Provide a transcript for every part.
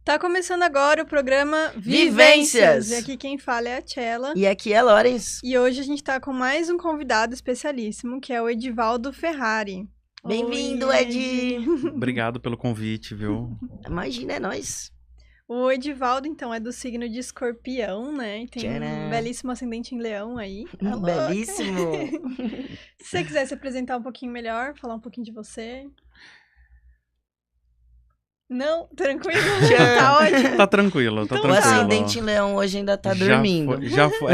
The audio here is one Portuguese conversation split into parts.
Tá começando agora o programa Vivências! E aqui quem fala é a Tchela. E aqui é Lorenz. E hoje a gente tá com mais um convidado especialíssimo, que é o Edivaldo Ferrari. Bem-vindo, Oi, Ed! Obrigado pelo convite, viu? Imagina, é nóis. O Edivaldo, então, é do signo de Escorpião, né? E tem Tcharam. um belíssimo ascendente em Leão aí. Tá louca? Belíssimo! Se você quiser se apresentar um pouquinho melhor, falar um pouquinho de você. Não? Tranquilo? Tchan. Tá ótimo. Tá tranquilo, tá Então O tá. tranquilo. ascendente em leão hoje ainda tá Já dormindo. foi- Já foi.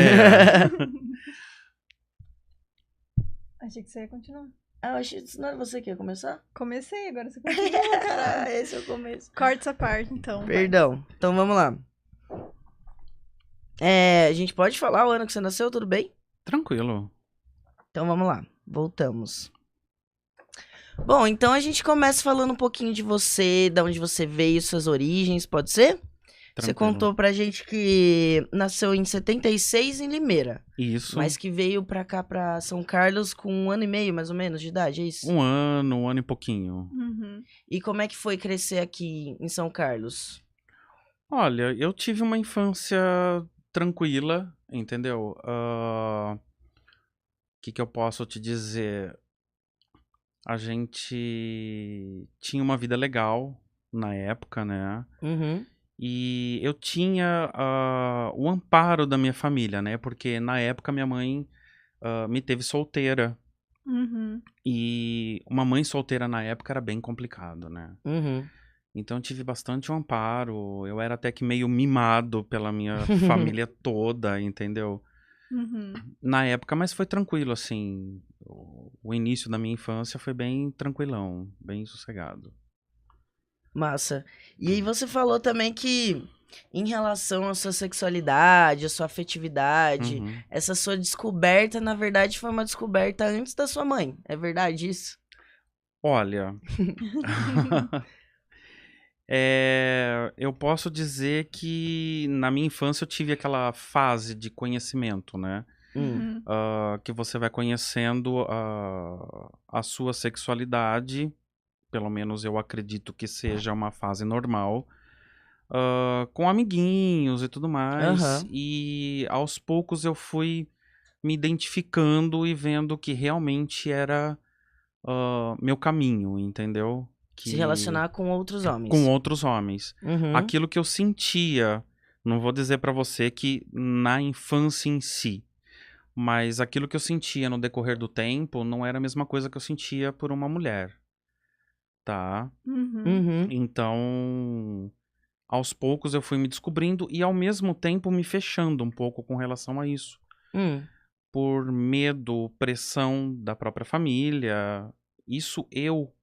Achei que você ia continuar. Eu achei que não era você que ia começar? Comecei, agora você continua, caralho. Esse é o começo. Corta essa parte, então. vai. Perdão. Então vamos lá. A gente pode falar o ano que você nasceu, tudo bem? Tranquilo. Então vamos lá. Voltamos. Bom, então a gente começa falando um pouquinho de você, de onde você veio, suas origens, pode ser? Você Tranquilo. contou pra gente que nasceu em 76 em Limeira, Isso. mas que veio pra cá, pra São Carlos, com 1 ano e meio, mais ou menos, de idade, é isso? Um ano e pouquinho. Uhum. E como é que foi crescer aqui em São Carlos? Olha, eu tive uma infância tranquila, entendeu? O que eu posso te dizer? A gente tinha uma vida legal na época, né? Uhum, E eu tinha o amparo da minha família, né? Porque na época minha mãe me teve solteira. Uhum. E uma mãe solteira na época era bem complicado, né? uhum. Então eu tive bastante amparo. Eu era até que meio mimado pela minha família toda, entendeu? Uhum. Na época, mas foi tranquilo, assim. O início da minha infância foi bem tranquilão, bem sossegado. Massa. E aí você falou também que, em relação à sua sexualidade, à sua afetividade, Uhum. essa sua descoberta, na verdade, foi uma descoberta antes da sua mãe. É verdade isso? Olha, eu posso dizer que na minha infância eu tive aquela fase de conhecimento, né? Uhum. Que você vai conhecendo a sua sexualidade, pelo menos eu acredito que seja uma fase normal, com amiguinhos e tudo mais, Aham. e aos poucos eu fui me identificando e vendo que realmente era meu caminho, entendeu? Se relacionar com outros homens. Com outros homens. Uhum. Aquilo que eu sentia, não vou dizer pra você que na infância em si, mas aquilo que eu sentia no decorrer do tempo não era a mesma coisa que eu sentia por uma mulher, tá? Uhum. Uhum. Então, aos poucos eu fui me descobrindo e ao mesmo tempo me fechando um pouco com relação a isso. Hum. Por medo, pressão da própria família. Isso eu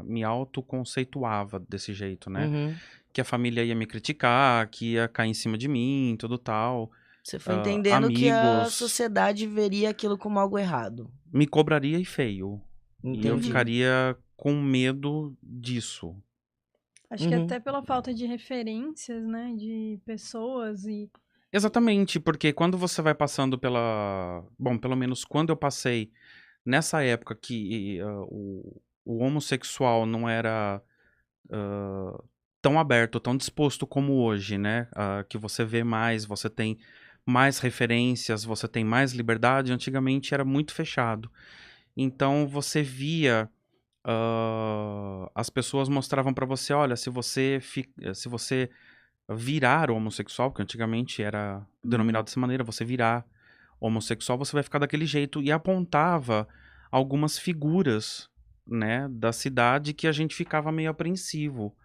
me autoconceituava desse jeito, né? Uhum. Que a família ia me criticar, que ia cair em cima de mim, tudo tal. Você foi entendendo que a Amigos, sociedade veria aquilo como algo errado. me cobraria e feio. E eu Entendi. ficaria com medo disso. Acho que Uhum. até pela falta de referências, né? De pessoas e... Exatamente, porque quando você vai passando pela... Bom, pelo menos quando eu passei nessa época que o homossexual não era tão aberto, tão disposto como hoje, né? Que você vê mais, você tem mais referências, você tem mais liberdade. Antigamente era muito fechado. Então você via... as pessoas mostravam pra você, olha, se você virar homossexual, que antigamente era denominado dessa maneira, você virar homossexual, você vai ficar daquele jeito. E apontava algumas figuras, né, da cidade que a gente ficava meio apreensivo.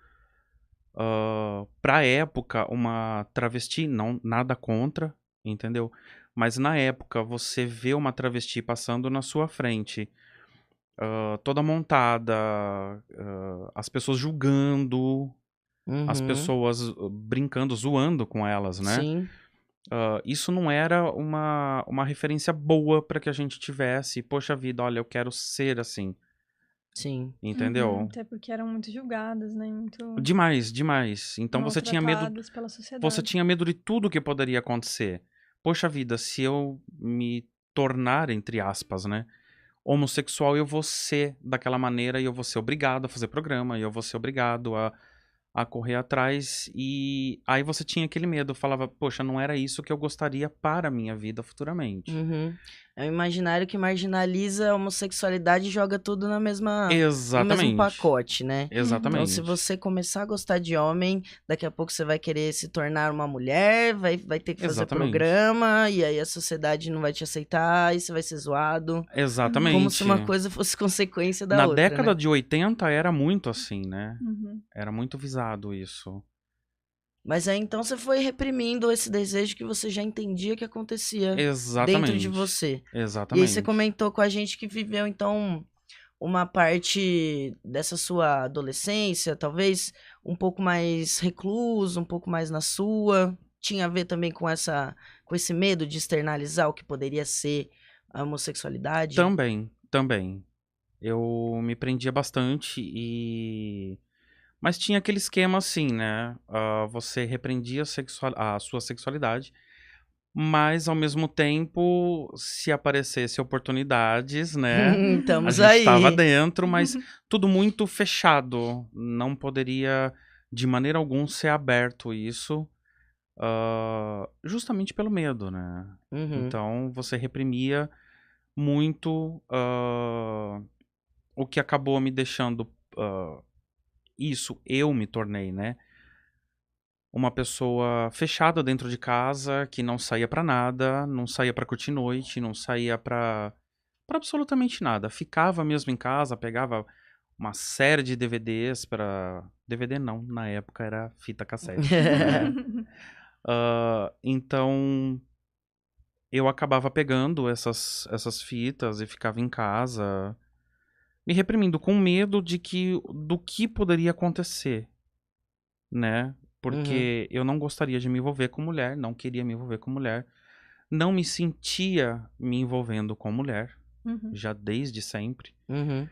Pra época, uma travesti, não, nada contra, entendeu? Mas na época, você vê uma travesti passando na sua frente, toda montada, as pessoas julgando, as Uhum. pessoas brincando, zoando com elas, né? Sim. Isso não era uma referência boa pra que a gente tivesse. Poxa vida, olha, eu quero ser assim, Sim. entendeu? Até porque eram muito julgadas, né? Muito Demais, demais. Então você tinha medo, maltratadas pela sociedade. você tinha medo de tudo que poderia acontecer. Poxa vida, se eu me tornar, entre aspas, né, homossexual, eu vou ser daquela maneira e eu vou ser obrigado a fazer programa, e eu vou ser obrigado a correr atrás. E aí você tinha aquele medo, falava, poxa, não era isso que eu gostaria para a minha vida futuramente. Uhum. É um imaginário que marginaliza a homossexualidade e joga tudo no mesmo Exatamente. pacote, né? Então, Exatamente. se você começar a gostar de homem, daqui a pouco você vai querer se tornar uma mulher, vai ter que fazer Exatamente. programa, e aí a sociedade não vai te aceitar, e você vai ser zoado. Exatamente. Como se uma coisa fosse consequência da Na outra, década né? de 80 era muito assim, né? Uhum. Era muito visado isso. Mas aí então você foi reprimindo esse desejo que você já entendia que acontecia Exatamente. dentro de você. Exatamente. E aí você comentou com a gente que viveu, então, uma parte dessa sua adolescência, talvez um pouco mais recluso, um pouco mais na sua. Tinha a ver também com esse medo de externalizar o que poderia ser a homossexualidade? Também. Eu me prendia bastante Mas tinha aquele esquema assim, né? Você repreendia a sua sexualidade, mas ao mesmo tempo, se aparecesse oportunidades, né? A Estamos gente estava aí. dentro, mas tudo muito fechado. Não poderia, de maneira alguma, ser aberto isso, justamente pelo medo, né? Uhum. Então você reprimia muito, o que acabou me deixando. Eu me tornei, né? Uma pessoa fechada dentro de casa, que não saía pra nada, não saía pra curtir noite, não saía pra absolutamente nada. Ficava mesmo em casa, pegava uma série de DVDs pra... DVD não, na época era fita cassete. Então, eu acabava pegando essas fitas e ficava em casa, me reprimindo com medo do que poderia acontecer, né? Porque eu não gostaria de me envolver com mulher, não queria me envolver com mulher, não me sentia me envolvendo com mulher, Uhum. já desde sempre. Uhum.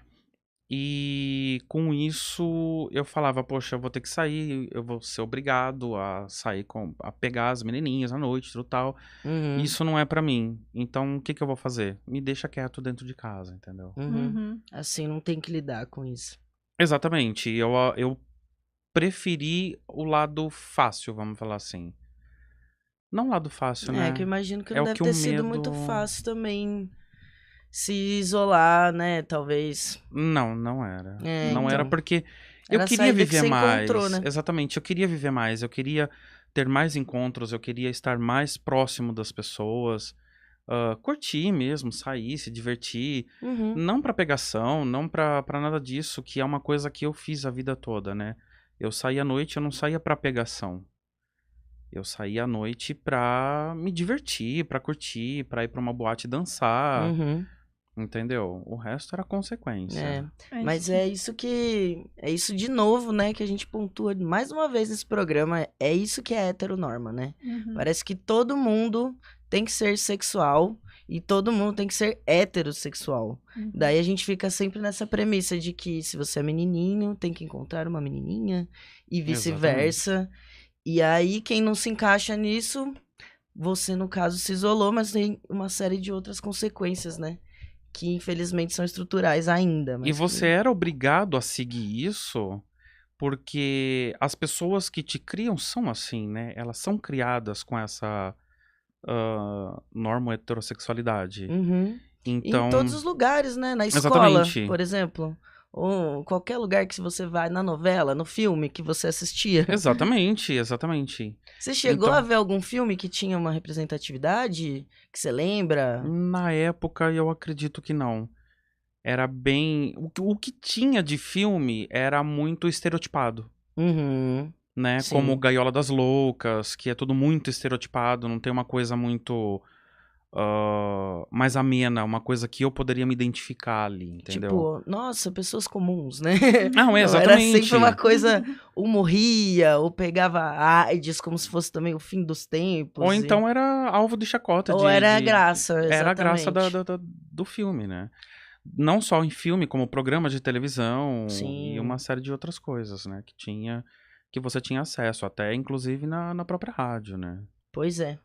E com isso eu falava, poxa, eu vou ter que sair, eu vou ser obrigado a sair a pegar as menininhas à noite, tudo tal. Uhum. Isso não é pra mim. Então o que eu vou fazer? Me deixa quieto dentro de casa, entendeu? Uhum. Assim, não tem que lidar com isso. Exatamente. Eu preferi o lado fácil, vamos falar assim. Não o lado fácil, né? É, que eu imagino que É não o deve que o ter sido muito medo... fácil também se isolar, né? Talvez. Não era. É, Não era então. porque eu Era a queria saída que viver você encontrou, mais. né? Exatamente, eu queria viver mais. Eu queria ter mais encontros, eu queria estar mais próximo das pessoas. Curtir mesmo, sair, se divertir. Uhum. Não pra pegação, não pra nada disso, que é uma coisa que eu fiz a vida toda, né? Eu saía à noite, eu não saía pra pegação. Eu saía à noite pra me divertir, pra curtir, pra ir pra uma boate dançar. Uhum. Entendeu? O resto era consequência. É. Mas é isso que. É isso de novo, né? Que a gente pontua mais uma vez nesse programa. É isso que é heteronorma, né? Uhum. Parece que todo mundo tem que ser sexual e todo mundo tem que ser heterossexual. Uhum. Daí a gente fica sempre nessa premissa de que se você é menininho, tem que encontrar uma menininha e vice-versa. E aí, quem não se encaixa nisso, você, no caso, se isolou, mas tem uma série de outras consequências, né? Que infelizmente são estruturais ainda. Mas E você era obrigado a seguir isso porque as pessoas que te criam são assim, né? Elas são criadas com essa norma heterossexualidade. Uhum. Então, em todos os lugares, né? Na escola, exatamente. por exemplo. Ou qualquer lugar que você vai, na novela, no filme que você assistia. Exatamente. Você chegou Então, a ver algum filme que tinha uma representatividade? Que você lembra? na época, eu acredito que não. Era bem... O que tinha de filme era muito estereotipado. Uhum. Né? Sim. Como Gaiola das Loucas, que é tudo muito estereotipado, não tem uma coisa muito mais amena, uma coisa que eu poderia me identificar ali, entendeu? Tipo, nossa, pessoas comuns, né? Não, Era exatamente. sempre uma coisa, ou morria, ou pegava AIDS como se fosse também o fim dos tempos. Ou então era alvo de chacota. Ou era a graça, exatamente. Era a graça do filme, né? Não só em filme, como programa de televisão. Sim. E uma série de outras coisas, né? Que você tinha acesso, até inclusive na própria rádio, né? Pois é.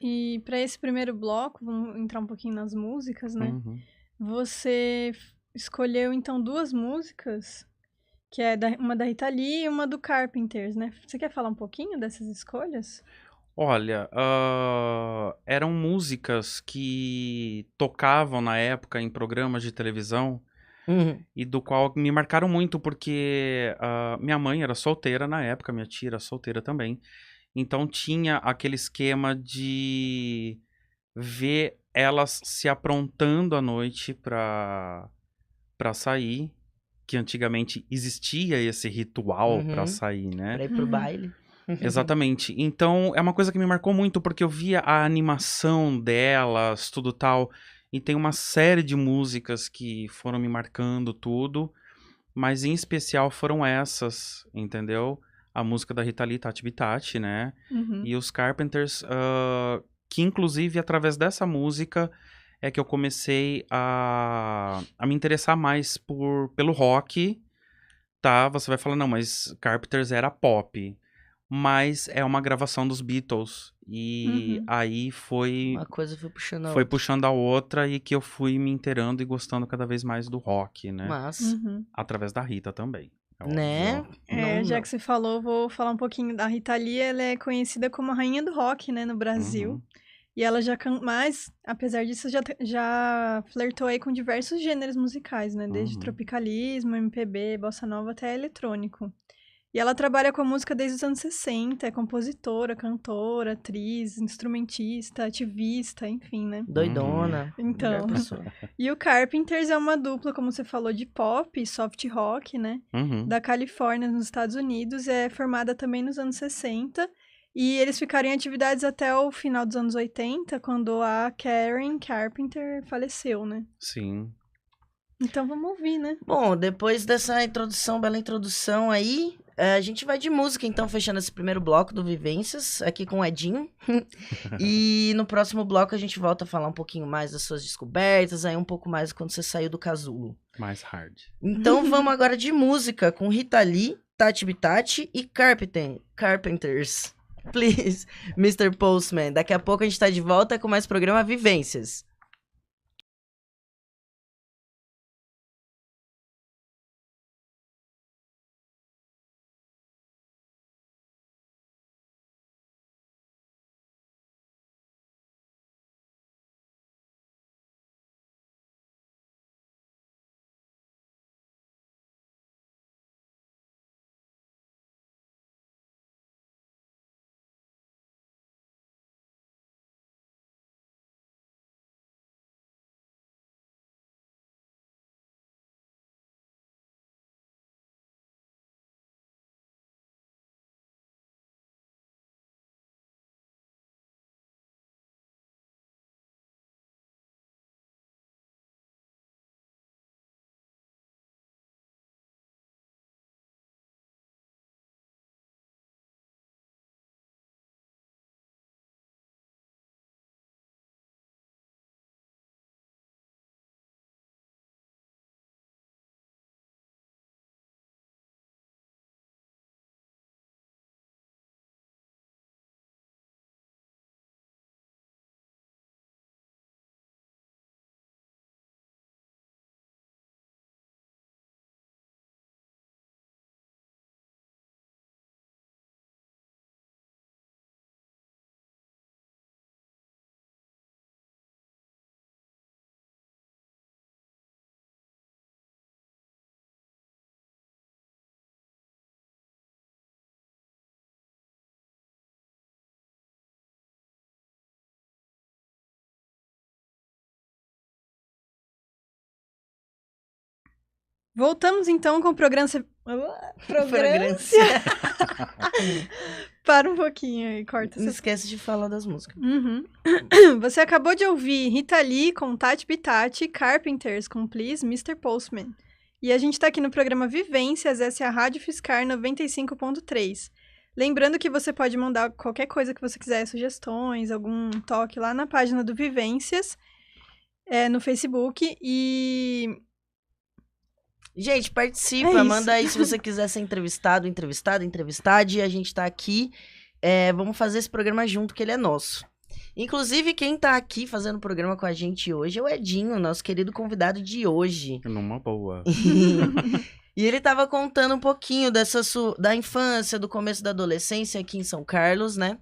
E para esse primeiro bloco, vamos entrar um pouquinho nas músicas, né? Uhum. Você escolheu, então, 2 músicas que é uma da Rita Lee e uma do Carpenters, né? Você quer falar um pouquinho dessas escolhas? Olha, eram músicas que tocavam na época em programas de televisão e do qual me marcaram muito porque minha mãe era solteira na época, minha tia era solteira também. Então tinha aquele esquema de ver elas se aprontando à noite pra sair, que antigamente existia esse ritual pra sair, né? Pra ir pro baile. Exatamente. Então, é uma coisa que me marcou muito, porque eu via a animação delas, tudo tal, e tem uma série de músicas que foram me marcando tudo, mas em especial foram essas, entendeu? A música da Rita Lee, Tati Bitati, né? E os Carpenters, que inclusive através dessa música é que eu comecei a me interessar mais pelo rock, tá? Você vai falar, não, mas Carpenters era pop. Mas é uma gravação dos Beatles. E aí Uma coisa foi puxando a foi outra. puxando a outra e que eu fui me inteirando e gostando cada vez mais do rock, né? Mas, Através da Rita também. É né? óbvio. Já que você falou, vou falar um pouquinho da Rita Lee. Ela é conhecida como a rainha do rock, né, no Brasil. E ela já mas, apesar disso, já flertou aí com diversos gêneros musicais, né? Desde tropicalismo, MPB, bossa nova até eletrônico. E ela trabalha com a música desde os anos 60, é compositora, cantora, atriz, instrumentista, ativista, enfim, né? Doidona. Então. Melhor pessoa. E o Carpenters é uma dupla, como você falou, de pop e soft rock, né? Da Califórnia, nos Estados Unidos. É formada também nos anos 60. E eles ficaram em atividades até o final dos anos 80, quando a Karen Carpenter faleceu, né? Sim. Então vamos ouvir, né? Bom, depois dessa introdução, bela introdução aí, a gente vai de música, então, fechando esse primeiro bloco do Vivências, aqui com o Edinho. E no próximo bloco a gente volta a falar um pouquinho mais das suas descobertas, aí um pouco mais quando você saiu do casulo. Mais hard. Então vamos agora de música, com Rita Lee, Tati Bitati e Carpenters. Please, Mr. Postman. Daqui a pouco a gente tá de volta com mais programa Vivências. Voltamos então com o programa. Fragrância. Para um pouquinho aí, corta. Não esquece de falar das músicas. Você acabou de ouvir Rita Lee com Tati Bitati, Carpenters com Please, Mr. Postman. E a gente tá aqui no programa Vivências, essa é a Rádio Fiscar 95.3. Lembrando que você pode mandar qualquer coisa que você quiser, sugestões, algum toque lá na página do Vivências, no Facebook. E gente, participa, manda aí se você quiser ser entrevistado, entrevistada, entrevistade. A gente tá aqui, vamos fazer esse programa junto, que ele é nosso. Inclusive, quem tá aqui fazendo o programa com a gente hoje é o Edinho, nosso querido convidado de hoje. Numa boa. E ele tava contando um pouquinho da infância, do começo da adolescência aqui em São Carlos, né?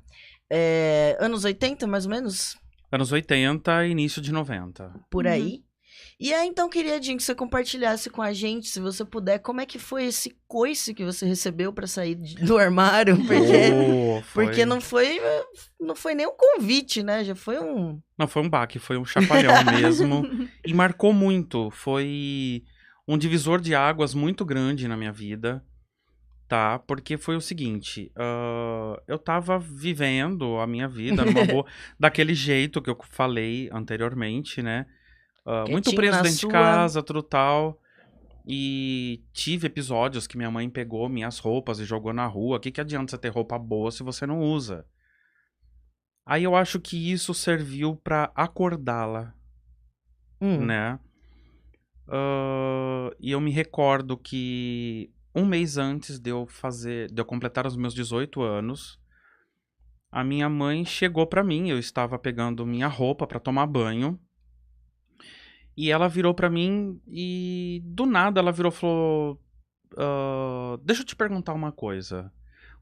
Anos 80, mais ou menos? Anos 80 e início de 90. Por aí. E aí, então, queria, Edinho, que você compartilhasse com a gente, se você puder, como é que foi esse coice que você recebeu pra sair do armário? Porque não foi nem um convite, né? Já foi um... Não, foi um baque, foi um chacoalhão mesmo. E marcou muito. Foi um divisor de águas muito grande na minha vida, tá? Porque foi o seguinte, eu tava vivendo a minha vida numa boa... daquele jeito que eu falei anteriormente, né? Muito preso dentro de casa, tudo tal. E tive episódios que minha mãe pegou minhas roupas e jogou na rua. O que adianta você ter roupa boa se você não usa? Aí eu acho que isso serviu pra acordá-la, né? E eu me recordo que um mês antes de eu completar os meus 18 anos, a minha mãe chegou pra mim. Eu estava pegando minha roupa pra tomar banho. E ela virou pra mim e do nada ela virou e falou: deixa eu te perguntar uma coisa.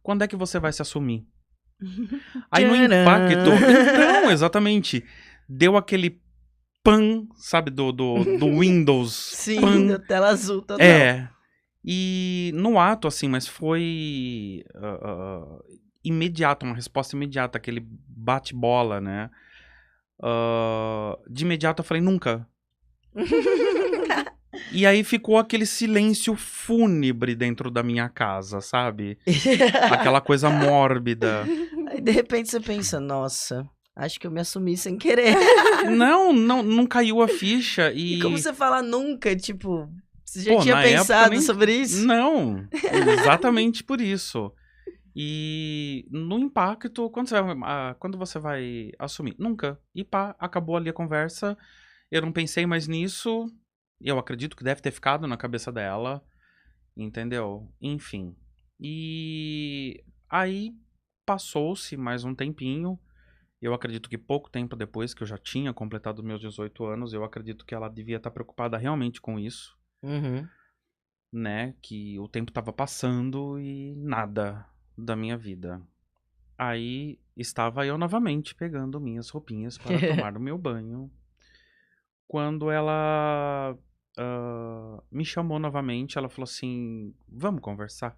Quando é que você vai se assumir? Aí no impacto... Então, exatamente. Deu aquele pan, sabe, do Windows. Sim, pan. da tela azul total. E no ato, assim, mas foi imediato, uma resposta imediata, aquele bate-bola, né? De imediato eu falei: nunca. E aí ficou aquele silêncio fúnebre dentro da minha casa, sabe? Aquela coisa mórbida. Aí de repente você pensa, nossa, acho que eu me assumi sem querer. Não caiu a ficha e... E como você fala nunca, tipo, você já tinha pensado sobre isso? Não, exatamente por isso. E no impacto, quando você vai assumir? Nunca. E pá, acabou ali a conversa. Eu não pensei mais nisso. Eu acredito que deve ter ficado na cabeça dela. Entendeu? Enfim. E aí passou-se mais um tempinho. Eu acredito que pouco tempo depois que eu já tinha completado meus 18 anos, eu acredito que ela devia estar preocupada realmente com isso. Né? Que o tempo estava passando e nada da minha vida. Aí estava eu novamente pegando minhas roupinhas para tomar o meu banho. Quando ela me chamou novamente, ela falou assim: vamos conversar?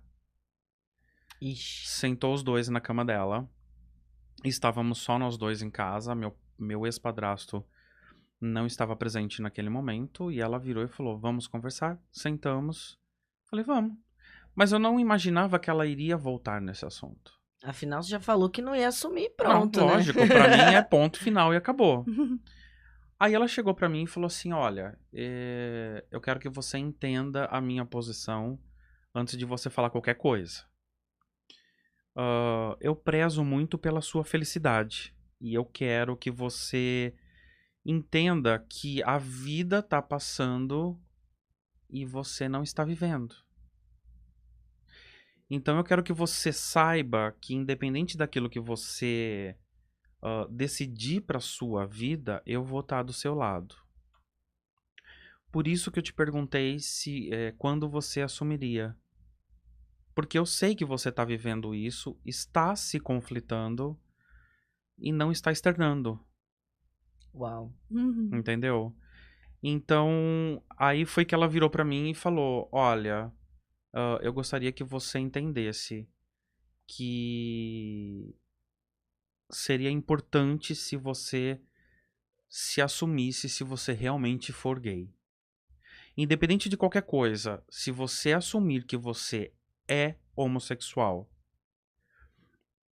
Ixi. Sentou os dois na cama dela. Estávamos só nós dois em casa. Meu ex-padrasto não estava presente naquele momento. E ela virou e falou: vamos conversar? Sentamos. Falei: vamos. Mas eu não imaginava que ela iria voltar nesse assunto. Afinal, você já falou que não ia assumir, pronto, não, lógico, né? Pra mim é ponto final e acabou. Aí ela chegou pra mim e falou assim: olha, eu quero que você entenda a minha posição antes de você falar qualquer coisa. Eu prezo muito pela sua felicidade. E eu quero que você entenda que a vida tá passando e você não está vivendo. Então eu quero que você saiba que independente daquilo que você decidir pra sua vida, eu vou estar do seu lado. Por isso que eu te perguntei quando você assumiria. Porque eu sei que você está vivendo isso, está se conflitando e não está externando. Uau. Entendeu? Então, aí foi que ela virou pra mim e falou: olha, eu gostaria que você entendesse que seria importante se você se assumisse se você realmente for gay. Independente de qualquer coisa, se você assumir que você é homossexual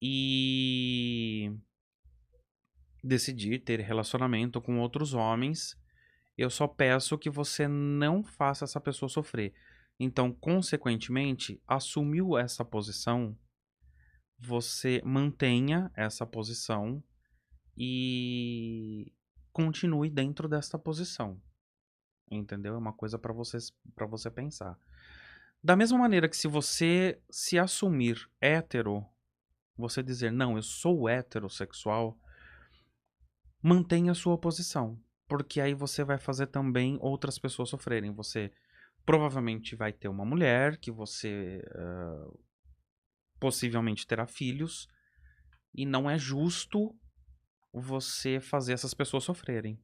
e decidir ter relacionamento com outros homens, eu só peço que você não faça essa pessoa sofrer. Então, consequentemente, assumiu essa posição, você mantenha essa posição e continue dentro desta posição. Entendeu? É uma coisa para você pensar. Da mesma maneira que se você se assumir hétero, você dizer: não, eu sou heterossexual, mantenha a sua posição. Porque aí você vai fazer também outras pessoas sofrerem. Você provavelmente vai ter uma mulher que você possivelmente terá filhos. E não é justo você fazer essas pessoas sofrerem.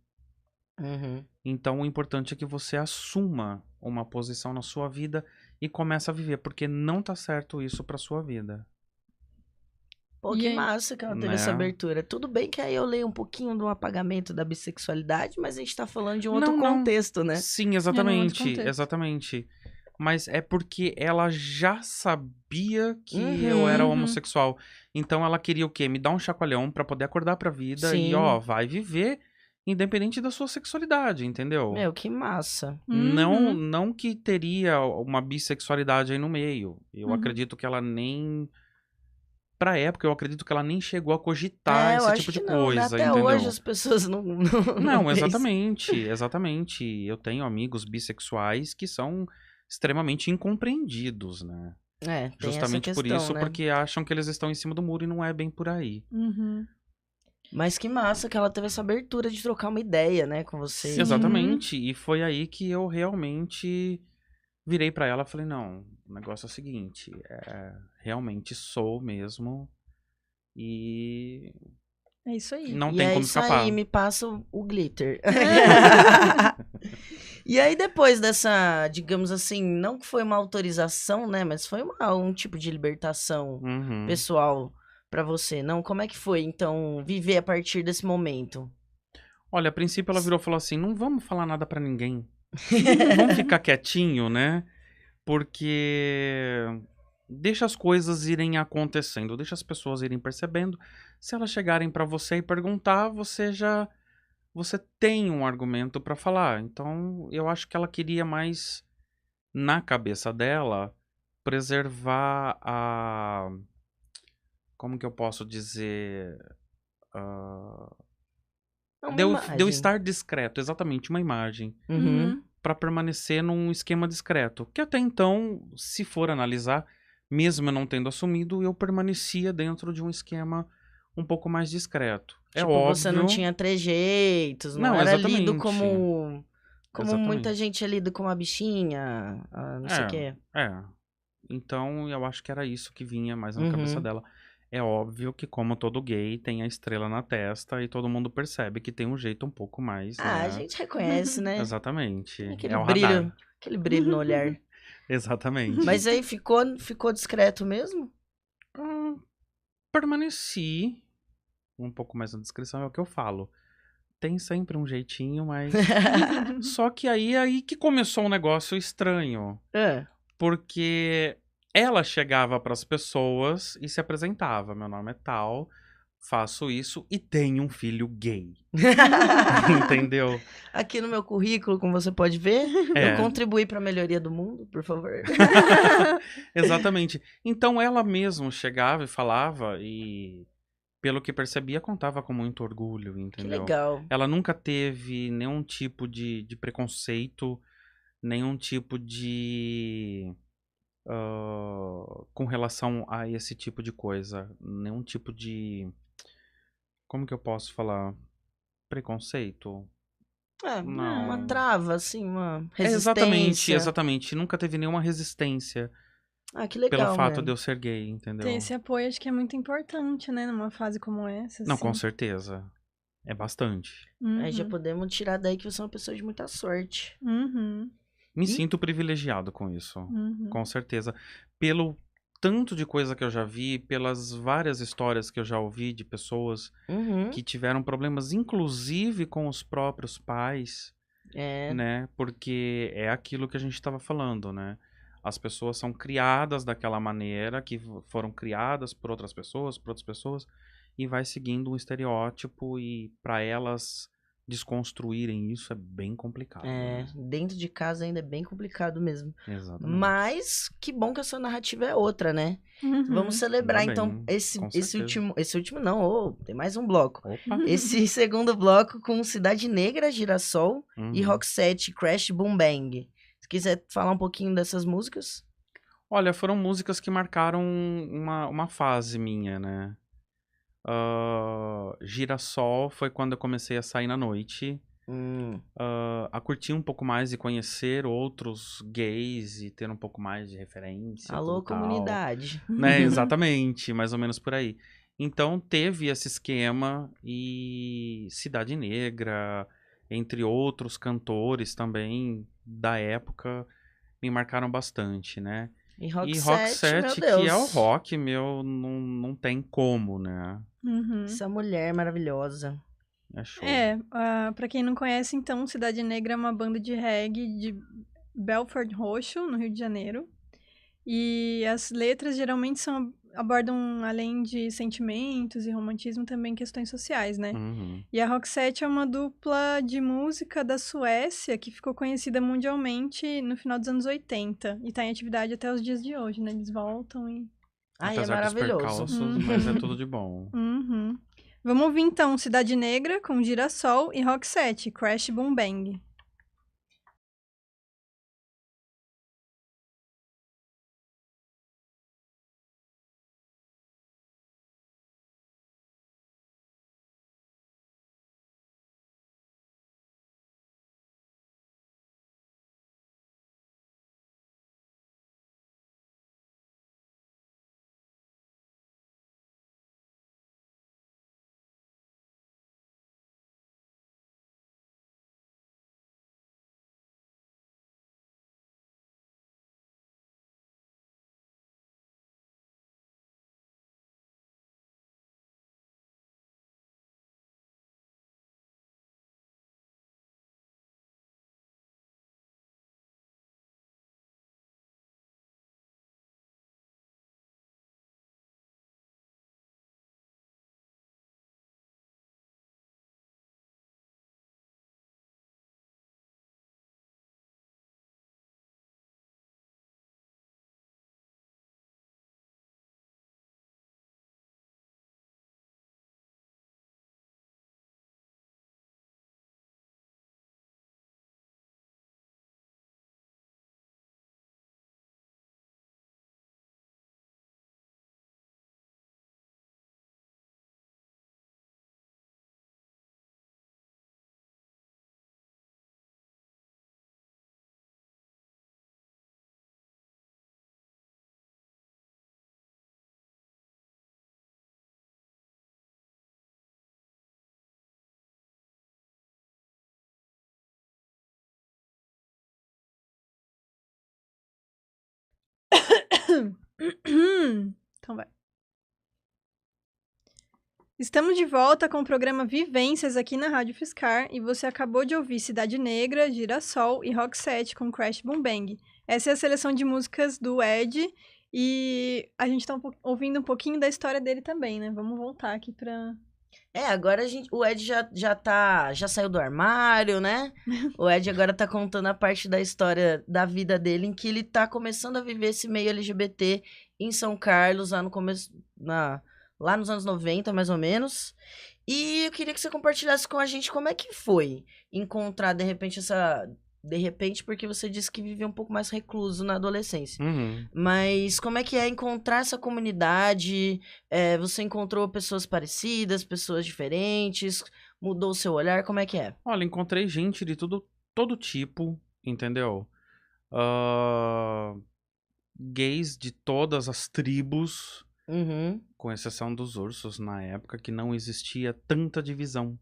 Então o importante é que você assuma uma posição na sua vida e comece a viver. Porque não tá certo isso pra sua vida. Pô, que massa que ela teve essa abertura. Tudo bem que aí eu leio um pouquinho do apagamento da bissexualidade, mas a gente tá falando de um outro contexto, né? Sim, exatamente, exatamente. Mas é porque ela já sabia que eu era homossexual. Então ela queria o quê? Me dar um chacoalhão pra poder acordar pra vida e, ó, vai viver independente da sua sexualidade, entendeu? Meu, que massa. Não que teria uma bissexualidade aí no meio. Eu acredito que ela nem... Pra época, eu acredito que ela nem chegou a cogitar esse tipo de coisa, até entendeu? hoje as pessoas não exatamente. Eu tenho amigos bissexuais que são extremamente incompreendidos, né? Tem justamente essa questão, por isso, né? porque acham que eles estão em cima do muro e não é bem por aí. Mas que massa que ela teve essa abertura de trocar uma ideia, né, com você. Sim. Exatamente, e foi aí que eu realmente virei pra ela e falei, não, o negócio é o seguinte, realmente sou mesmo e... É isso aí. Não tem como escapar. E aí, me passa o glitter. E aí, depois dessa, digamos assim, não que foi uma autorização, né, mas foi um tipo de libertação pessoal pra você, não? Como é que foi, então, viver a partir desse momento? Olha, a princípio ela virou e falou assim, não vamos falar nada pra ninguém. Vamos ficar quietinho, né? Porque deixa as coisas irem acontecendo, deixa as pessoas irem percebendo. Se elas chegarem pra você e perguntar, você tem um argumento pra falar. Então, eu acho que ela queria mais, na cabeça dela, preservar a... Como que eu posso dizer? De eu estar discreto, exatamente, uma imagem. Pra permanecer num esquema discreto. Que até então, se for analisar, mesmo eu não tendo assumido, eu permanecia dentro de um esquema um pouco mais discreto. Tipo, é óbvio... você não tinha trejeitos, não era exatamente. lido como muita gente é lido como a bichinha, não sei o quê. Então, eu acho que era isso que vinha mais na cabeça dela. É óbvio que, como todo gay, tem a estrela na testa e todo mundo percebe que tem um jeito um pouco mais, né? A gente reconhece, né? Exatamente. Aquele o brilho, radar. aquele brilho no olhar. Exatamente. Mas aí ficou discreto mesmo? Permaneci um pouco mais na descrição, é o que eu falo. Tem sempre um jeitinho, mas... Só que aí que começou um negócio estranho. Porque ela chegava pras pessoas e se apresentava. Meu nome é tal, faço isso e tenho um filho gay. Entendeu? Aqui no meu currículo, como você pode ver, eu contribuí pra melhoria do mundo, por favor. Exatamente. Então ela mesma chegava e falava e... Pelo que percebia, contava com muito orgulho, entendeu? Que legal. Ela nunca teve nenhum tipo de preconceito, nenhum tipo de... com relação a esse tipo de coisa. Nenhum tipo de... Como que eu posso falar? Preconceito? Não. Uma trava, assim, uma resistência. Exatamente. Nunca teve nenhuma resistência. Que legal, pelo fato de eu ser gay, entendeu? Ter esse apoio acho que é muito importante, né? Numa fase como essa. Não, assim. com certeza. É bastante. Aí já podemos tirar daí que você é uma pessoa de muita sorte. Me sinto privilegiado com isso. Com certeza. Pelo tanto de coisa que eu já vi, pelas várias histórias que eu já ouvi de pessoas que tiveram problemas, inclusive com os próprios pais, né? Porque é aquilo que a gente estava falando, né? As pessoas são criadas daquela maneira, que foram criadas por outras pessoas, e vai seguindo um estereótipo, e para elas desconstruírem isso é bem complicado. Né? Dentro de casa ainda é bem complicado mesmo. Exatamente. Mas que bom que a sua narrativa é outra, né? Vamos celebrar, então, esse último não, tem mais um bloco. Opa. Esse segundo bloco com Cidade Negra, Girassol e Roxette, Crash Boom Bang. Se quiser falar um pouquinho dessas músicas. Olha, foram músicas que marcaram uma fase minha, né? Girassol foi quando eu comecei a sair na noite. A curtir um pouco mais e conhecer outros gays e ter um pouco mais de referência. Alô, tudo tal. comunidade. Né? Exatamente, mais ou menos por aí. Então teve esse esquema e Cidade Negra, entre outros cantores também da época, me marcaram bastante, né? E E Rock Rock 7, meu 7, que é o Deus. rock, meu, não tem como, né? Essa mulher maravilhosa. É show. Pra quem não conhece, então, Cidade Negra é uma banda de reggae de Belford Roxo, no Rio de Janeiro. E as letras geralmente abordam, além de sentimentos e romantismo, também questões sociais, né? Uhum. E a Roxette é uma dupla de música da Suécia que ficou conhecida mundialmente no final dos anos 80 e tá em atividade até os dias de hoje, né? Eles voltam e... Ai, é Apesar dos maravilhoso. percalços, mas é tudo de bom. Uhum. Vamos ouvir então Cidade Negra com Girassol e Roxette, Crash Boom Bang. Então vai. Estamos de volta com o programa Vivências aqui na Rádio Fiscar e você acabou de ouvir Cidade Negra, Girassol e Roxette com Crash Boom Bang. Essa é a seleção de músicas do Ed e a gente tá ouvindo um pouquinho da história dele também, né? Vamos voltar aqui pra... Agora o Ed já saiu do armário, né? O Ed agora tá contando a parte da história da vida dele, em que ele tá começando a viver esse meio LGBT em São Carlos, lá no começo, lá nos anos 90, mais ou menos. E eu queria que você compartilhasse com a gente como é que foi encontrar, de repente, De repente, porque você disse que vivia um pouco mais recluso na adolescência. Uhum. Mas como é que é encontrar essa comunidade? Você encontrou pessoas parecidas, pessoas diferentes? Mudou o seu olhar? Como é que é? Olha, encontrei gente de todo tipo, entendeu? Gays de todas as tribos, com exceção dos ursos na época, que não existia tanta divisão.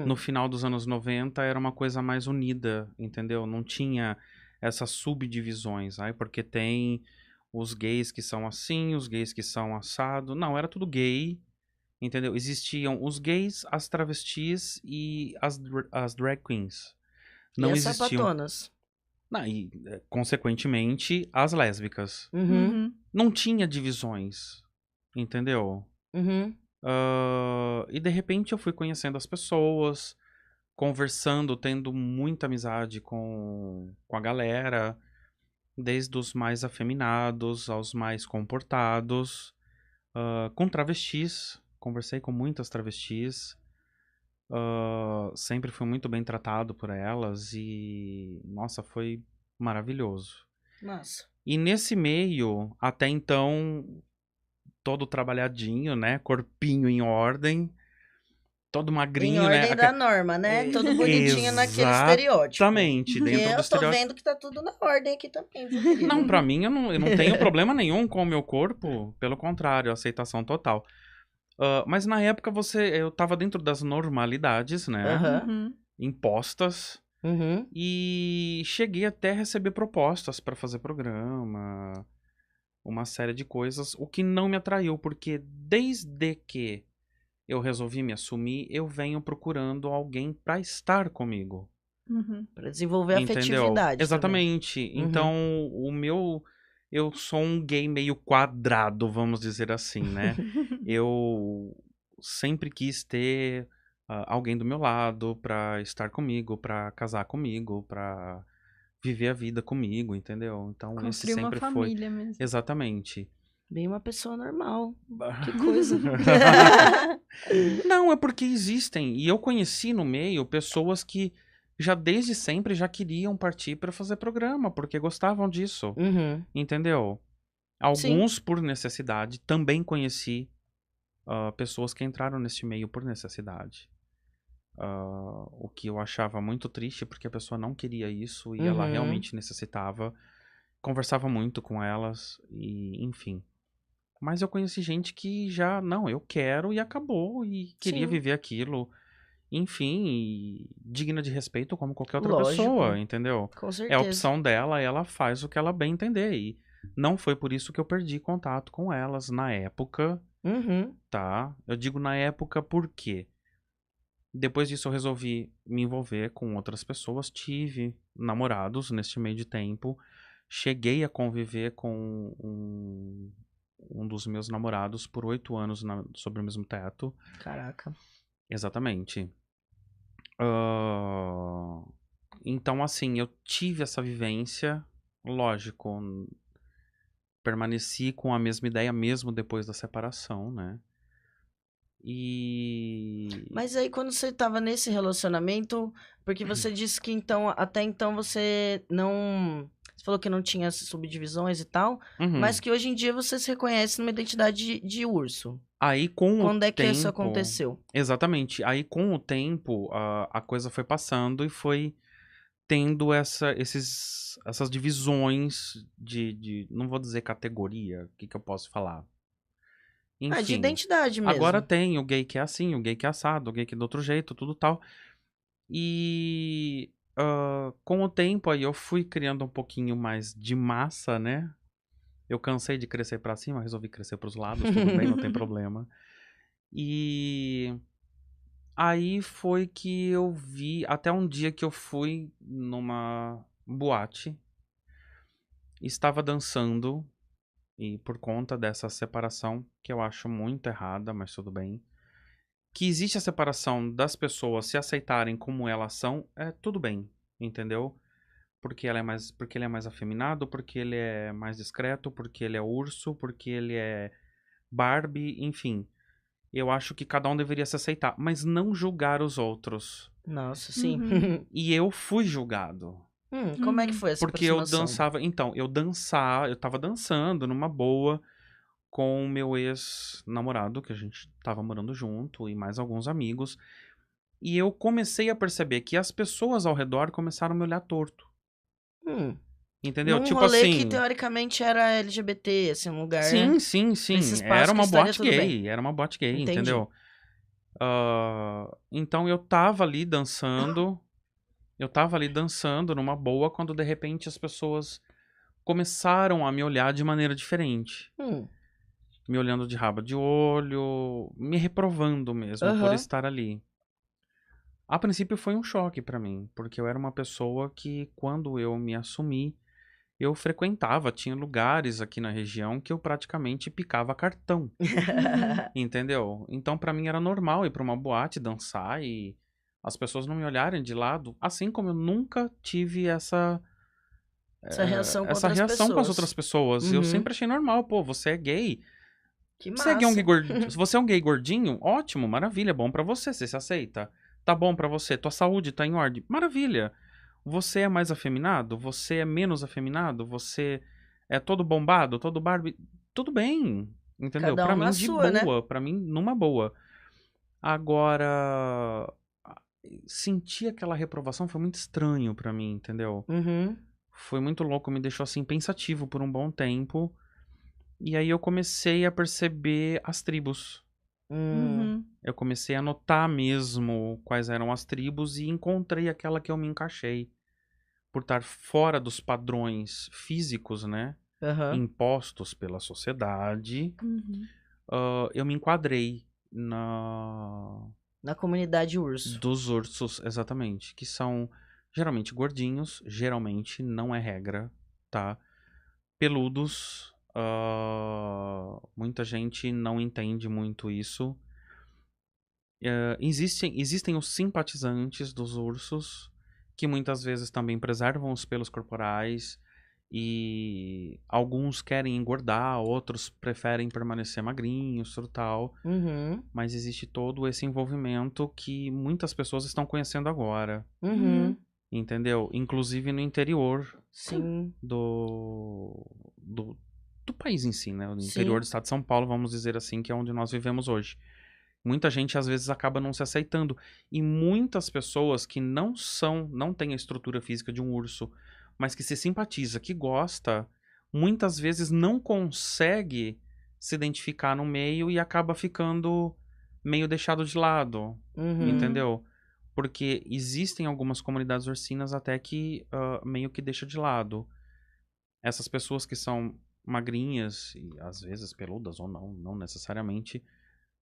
No final dos anos 90 era uma coisa mais unida, entendeu? Não tinha essas subdivisões, porque tem os gays que são assim, os gays que são assado. Não, era tudo gay, entendeu? Existiam os gays, as travestis e as drag queens. Não e as existiam. sapatonas? Não, e, consequentemente, as lésbicas. Não tinha divisões, entendeu? E de repente eu fui conhecendo as pessoas, conversando, tendo muita amizade com a galera, desde os mais afeminados aos mais comportados, com travestis, conversei com muitas travestis, sempre fui muito bem tratado por elas e, nossa, foi maravilhoso. Nossa. E nesse meio, até então, todo trabalhadinho, né? Corpinho em ordem. Todo Em magrinho, ordem né? da norma, né? Todo bonitinho naquele estereótipo. Exatamente. E Dentro do eu tô estereótipo. vendo que tá tudo na ordem aqui também, viu, querido? Não, pra mim, eu não tenho problema nenhum com o meu corpo. Pelo contrário, aceitação total. Mas na época, eu tava dentro das normalidades, né? Aham. Impostas. Uhum. E cheguei até a receber propostas pra fazer programa. Uma série de coisas. O que não me atraiu, porque desde que eu resolvi me assumir, eu venho procurando alguém pra estar comigo. Pra desenvolver a Entendeu? afetividade Exatamente. também. Então, eu sou um gay meio quadrado, vamos dizer assim, né? Eu sempre quis ter alguém do meu lado pra estar comigo, pra casar comigo, pra viver a vida comigo, entendeu? Então, esse Construir uma sempre foi. família mesmo. Exatamente. Bem uma pessoa normal. Que coisa. Não, é porque existem. E eu conheci no meio pessoas que já desde sempre já queriam partir para fazer programa, porque gostavam disso. Uhum. Entendeu? Alguns por necessidade. Também conheci pessoas que entraram nesse meio por necessidade. O que eu achava muito triste, porque a pessoa não queria isso e ela realmente necessitava. Conversava muito com elas e enfim. Mas eu conheci gente que já, não, eu quero e acabou. E queria viver aquilo. Enfim, e digna de respeito como qualquer outra pessoa, entendeu? Com certeza. É a opção dela, ela faz o que ela bem entender. E não foi por isso que eu perdi contato com elas na época, tá? Eu digo na época porque depois disso eu resolvi me envolver com outras pessoas. Tive namorados neste meio de tempo. Cheguei a conviver com um dos meus namorados por 8 anos sobre o mesmo teto. Caraca. Exatamente. Então, assim, eu tive essa vivência. Lógico, permaneci com a mesma ideia mesmo depois da separação, né? Mas aí quando você tava nesse relacionamento, porque você disse que então, até então você não... Você falou que não tinha subdivisões e tal, mas que hoje em dia você se reconhece numa identidade de urso. Aí com Quando o é que tempo, isso aconteceu? Exatamente. Aí com o tempo, a coisa foi passando e foi tendo essas divisões de... Não vou dizer categoria, o que eu posso falar? Enfim, De identidade mesmo. Agora tem o gay que é assim, o gay que é assado, o gay que é do outro jeito, tudo tal. E com o tempo aí eu fui criando um pouquinho mais de massa, né? Eu cansei de crescer pra cima, resolvi crescer pros lados, tudo bem, não tem problema. E aí foi que eu vi, até um dia que eu fui numa boate, estava dançando, e por conta dessa separação, que eu acho muito errada, mas tudo bem, que existe a separação das pessoas se aceitarem como elas são, tudo bem, entendeu? Porque ele é mais afeminado, porque ele é mais discreto, porque ele é urso, porque ele é Barbie, enfim. Eu acho que cada um deveria se aceitar, mas não julgar os outros. Nossa, sim. E eu fui julgado. Como é que foi essa Porque eu aproximação? dançava... Então, eu tava dançando numa boa com o meu ex-namorado, que a gente tava morando junto, e mais alguns amigos. E eu comecei a perceber que as pessoas ao redor começaram a me olhar torto. Entendeu? Num Tipo rolê assim... que teoricamente era LGBT, assim, um lugar... Sim, sim, sim. Nesse espaço Era que uma estaria boate tudo gay. bem. Era uma boate gay, Entendi. entendeu? Então eu tava ali dançando. Eu tava ali dançando numa boa quando de repente as pessoas começaram a me olhar de maneira diferente. Me olhando de rabo de olho, me reprovando mesmo por estar ali. A princípio foi um choque pra mim, porque eu era uma pessoa que quando eu me assumi, eu frequentava, tinha lugares aqui na região que eu praticamente picava cartão. Entendeu? Então pra mim era normal ir pra uma boate, dançar e as pessoas não me olharem de lado, assim como eu nunca tive essa reação com essa outras reação com as pessoas. outras pessoas. Eu sempre achei normal, pô, você é gay. Que Você é massa. um gay gordinho. Se você é um gay gordinho, ótimo, maravilha, bom pra você se aceita. Tá bom pra você, tua saúde tá em ordem, maravilha. Você é mais afeminado? Você é menos afeminado? Você é todo bombado, todo Barbie? Tudo bem, Entendeu? Cada um Pra na mim, de sua, né? boa. Pra mim, numa boa. Agora, sentir aquela reprovação foi muito estranho pra mim, entendeu? Uhum. Foi muito louco, me deixou assim pensativo por um bom tempo. E aí eu comecei a perceber as tribos. Hum. Eu comecei a notar mesmo quais eram as tribos e encontrei aquela que eu me encaixei. Por estar fora dos padrões físicos, né? Aham. Impostos pela sociedade, eu me enquadrei Na comunidade urso. dos ursos, exatamente. Que são geralmente gordinhos, geralmente, não é regra, tá? Peludos. Muita gente não entende muito isso. Existem os simpatizantes dos ursos, que muitas vezes também preservam os pelos corporais. E alguns querem engordar, outros preferem permanecer magrinhos, tudo tal. Uhum. Mas existe todo esse envolvimento que muitas pessoas estão conhecendo agora. Uhum. Entendeu? Inclusive no interior Sim. do país em si, né? No Sim. interior do estado de São Paulo, vamos dizer assim, que é onde nós vivemos hoje. Muita gente às vezes acaba não se aceitando. E muitas pessoas que não têm a estrutura física de um urso, mas que se simpatiza, que gosta, muitas vezes não consegue se identificar no meio e acaba ficando meio deixado de lado, Uhum. entendeu? Porque existem algumas comunidades ursinas até que meio que deixa de lado. Essas pessoas que são magrinhas e às vezes peludas ou não necessariamente,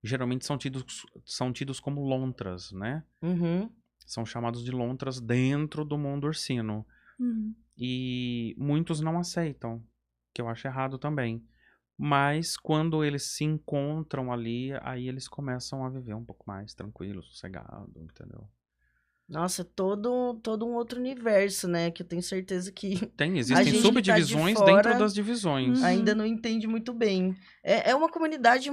geralmente são tidos como lontras, né? Uhum. São chamados de lontras dentro do mundo ursino. E muitos não aceitam, que eu acho errado também. Mas quando eles se encontram ali, aí eles começam a viver um pouco mais tranquilo, sossegado, entendeu? Nossa, todo um outro universo, né? Que eu tenho certeza que Existem gente que subdivisões tá de dentro fora das divisões. ainda não entende muito bem. É uma comunidade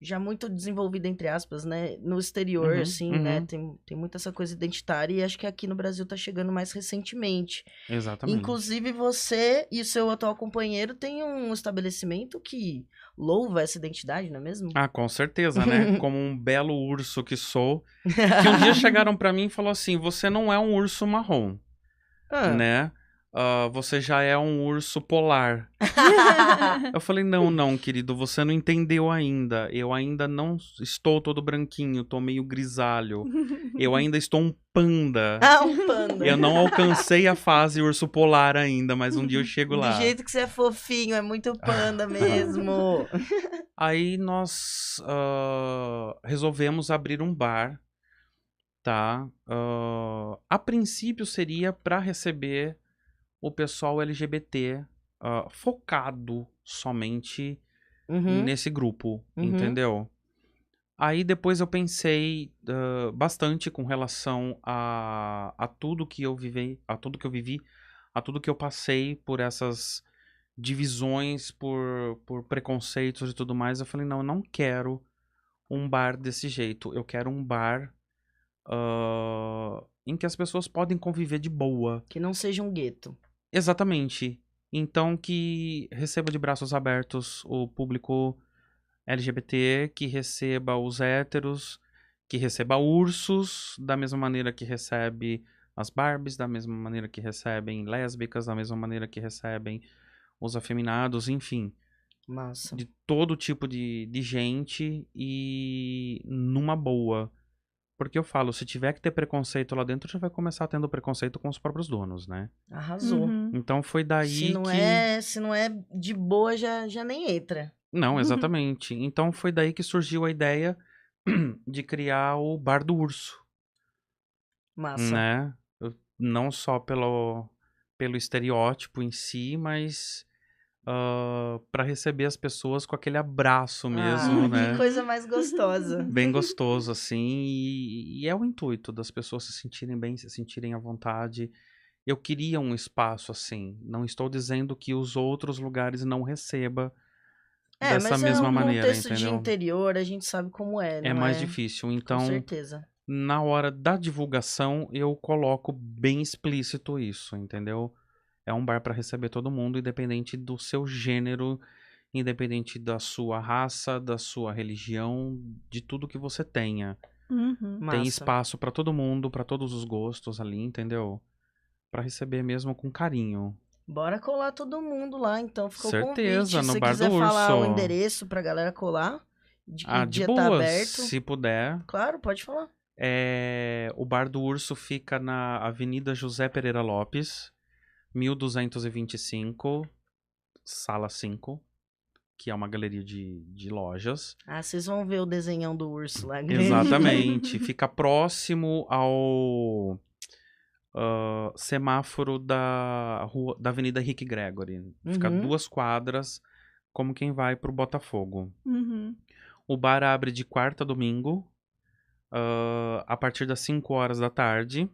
já muito desenvolvida, entre aspas, né? No exterior, assim, né? Tem muito essa coisa identitária e acho que aqui no Brasil tá chegando mais recentemente. Exatamente. Inclusive, você e o seu atual companheiro têm um estabelecimento que louva essa identidade, não é mesmo? Ah, com certeza, né? Como um belo urso que sou. Que um dia chegaram pra mim e falaram assim, você não é um urso marrom, né? Você já é um urso polar. Eu falei, não, querido, você não entendeu ainda. Eu ainda não estou todo branquinho, tô meio grisalho. Eu ainda estou um panda. Um panda. Eu não alcancei a fase urso polar ainda, mas um dia eu chego lá. Do jeito que você é fofinho, é muito panda mesmo. Aí nós resolvemos abrir um bar, tá? A princípio seria para receber o pessoal LGBT focado somente nesse grupo, entendeu? Aí depois eu pensei bastante com relação a tudo que eu vivi, a tudo que eu passei por essas divisões, por preconceitos e tudo mais. Eu falei, não, eu não quero um bar desse jeito. Eu quero um bar em que as pessoas podem conviver de boa. Que não seja um gueto. Exatamente. Então que receba de braços abertos o público LGBT, que receba os héteros, que receba ursos, da mesma maneira que recebe as Barbies, da mesma maneira que recebem lésbicas, da mesma maneira que recebem os afeminados, enfim. Massa. De todo tipo de gente e numa boa. Porque eu falo, se tiver que ter preconceito lá dentro, já vai começar tendo preconceito com os próprios donos, né? Arrasou. Então foi daí Se não é de boa, já nem entra. Não, exatamente. Então foi daí que surgiu a ideia de criar o Bar do Urso. Massa. Né? Não só pelo estereótipo em si, mas para receber as pessoas com aquele abraço mesmo, né? Que coisa mais gostosa. Bem gostoso, assim. E é o intuito das pessoas se sentirem bem, se sentirem à vontade. Eu queria um espaço assim. Não estou dizendo que os outros lugares não recebam dessa mesma maneira, contexto de entendeu? interior, a gente sabe como é, não É mais difícil. Então, com certeza. na hora da divulgação, eu coloco bem explícito isso, entendeu? É um bar para receber todo mundo, independente do seu gênero independente da sua raça, da sua religião, de tudo que você tenha. Uhum. Tem Massa. espaço pra todo mundo, pra todos os gostos ali, entendeu? Pra receber mesmo com carinho. Bora colar todo mundo lá, então. Ficou o Certeza, convite. Se no você Bar do quiser falar o Urso. endereço pra galera colar, de que Ah, de dia tá boas, aberto. se puder. Claro, pode falar. O Bar do Urso fica na Avenida José Pereira Lopes, 1225, sala 5, que é uma galeria de lojas. Ah, vocês vão ver o desenhão do urso lá. Exatamente. Fica próximo ao semáforo da Avenida Henrique Gregory. Fica Uhum. 2 quadras, como quem vai pro Botafogo. Uhum. O bar abre de quarta a domingo, a partir das 5 horas da tarde.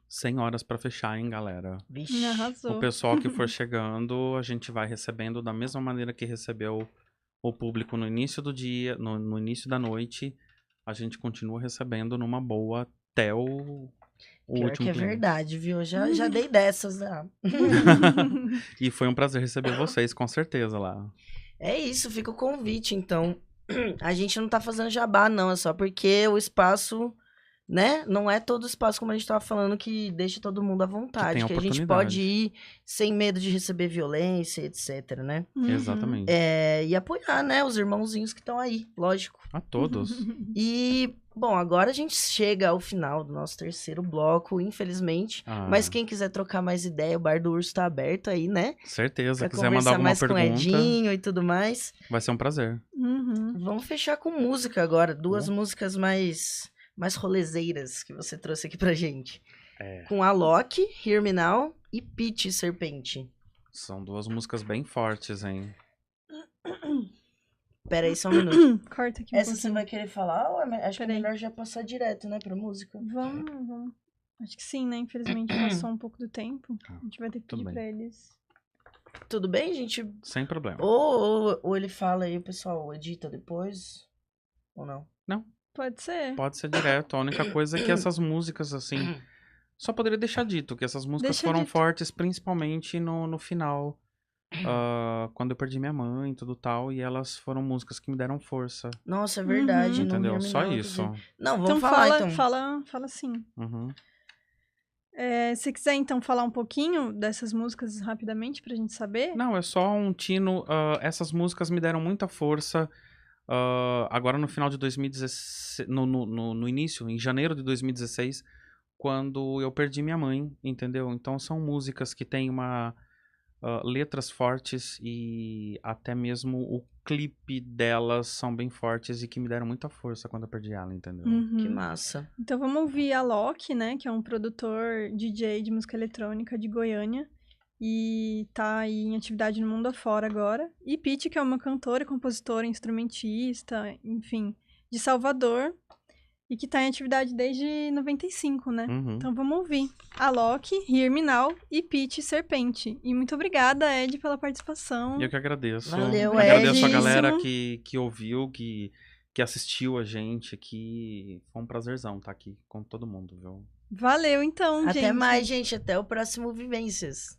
100 horas pra fechar, hein, galera? Vixe. Arrasou. O pessoal que for chegando, a gente vai recebendo da mesma maneira que recebeu o público no início do dia, no início da noite. A gente continua recebendo numa boa até o Pior último que é cliente. verdade, viu? Eu já dei dessas, né? E foi um prazer receber vocês, com certeza, lá. É isso, fica o convite, então. A gente não tá fazendo jabá, não. É só porque o espaço, né? Não é todo espaço, como a gente tava falando, que deixa todo mundo à vontade. tem Que a gente oportunidade. pode ir sem medo de receber violência, etc, né? Uhum. Exatamente. E apoiar, né? Os irmãozinhos que estão aí, lógico. A todos. E, bom, agora a gente chega ao final do nosso terceiro bloco, infelizmente. Ah, Mas quem quiser trocar mais ideia, o Bar do Urso tá aberto aí, né? certeza. Pra Quiser mandar conversar alguma mais com o pergunta, Edinho e tudo mais. vai ser um prazer. Uhum. Vamos fechar com música agora. Duas Uhum. músicas mais rolezeiras que você trouxe aqui pra gente. É. Com Alok, Hear Me Now e Peach Serpente. São 2 músicas bem fortes, hein? Pera aí, só um minuto. Corta aqui um Essa você pouquinho. vai querer falar? Ou acho que é Peraí. melhor já passar direto, né, pra música? Vamos. Acho que sim, né? Infelizmente passou um pouco do tempo. A gente vai ter que Tudo pedir bem. pra eles. Tudo bem, gente? Sem problema. Ou ele fala aí, o pessoal edita depois? Ou não? Pode ser. Pode ser direto. A única coisa é que essas músicas, assim... Só poderia deixar dito que essas músicas Deixa foram dito. fortes, principalmente no final. Quando eu perdi minha mãe e tudo tal. E elas foram músicas que me deram força. Nossa, é verdade. Uhum. no Entendeu? Hear Me Só Now, isso. inclusive. Não, vamos Então falar, fala sim. Uhum. Se quiser então falar um pouquinho dessas músicas rapidamente pra gente saber. Não, é só um tino. Essas músicas me deram muita força. Agora no final de 2016. No início, em janeiro de 2016, quando eu perdi minha mãe, entendeu? Então são músicas que têm letras fortes e até mesmo o clipe delas são bem fortes e que me deram muita força quando eu perdi ela, entendeu? Uhum. Que massa. Então vamos ouvir a Loki, né? Que é um produtor DJ de música eletrônica de Goiânia. E tá aí em atividade no mundo afora agora. E Pitty, que é uma cantora, compositora, instrumentista, enfim, de Salvador. E que tá em atividade desde 95, né? Uhum. Então vamos ouvir a Loki, Hear Me Now e Pitty Serpente. E muito obrigada, Ed, pela participação. Eu que agradeço. Valeu, Agradeço a Ed. galera que ouviu, que assistiu a gente aqui. Foi um prazerzão estar aqui com todo mundo, viu? Valeu, então, gente. Até mais, gente. Até o próximo Vivências.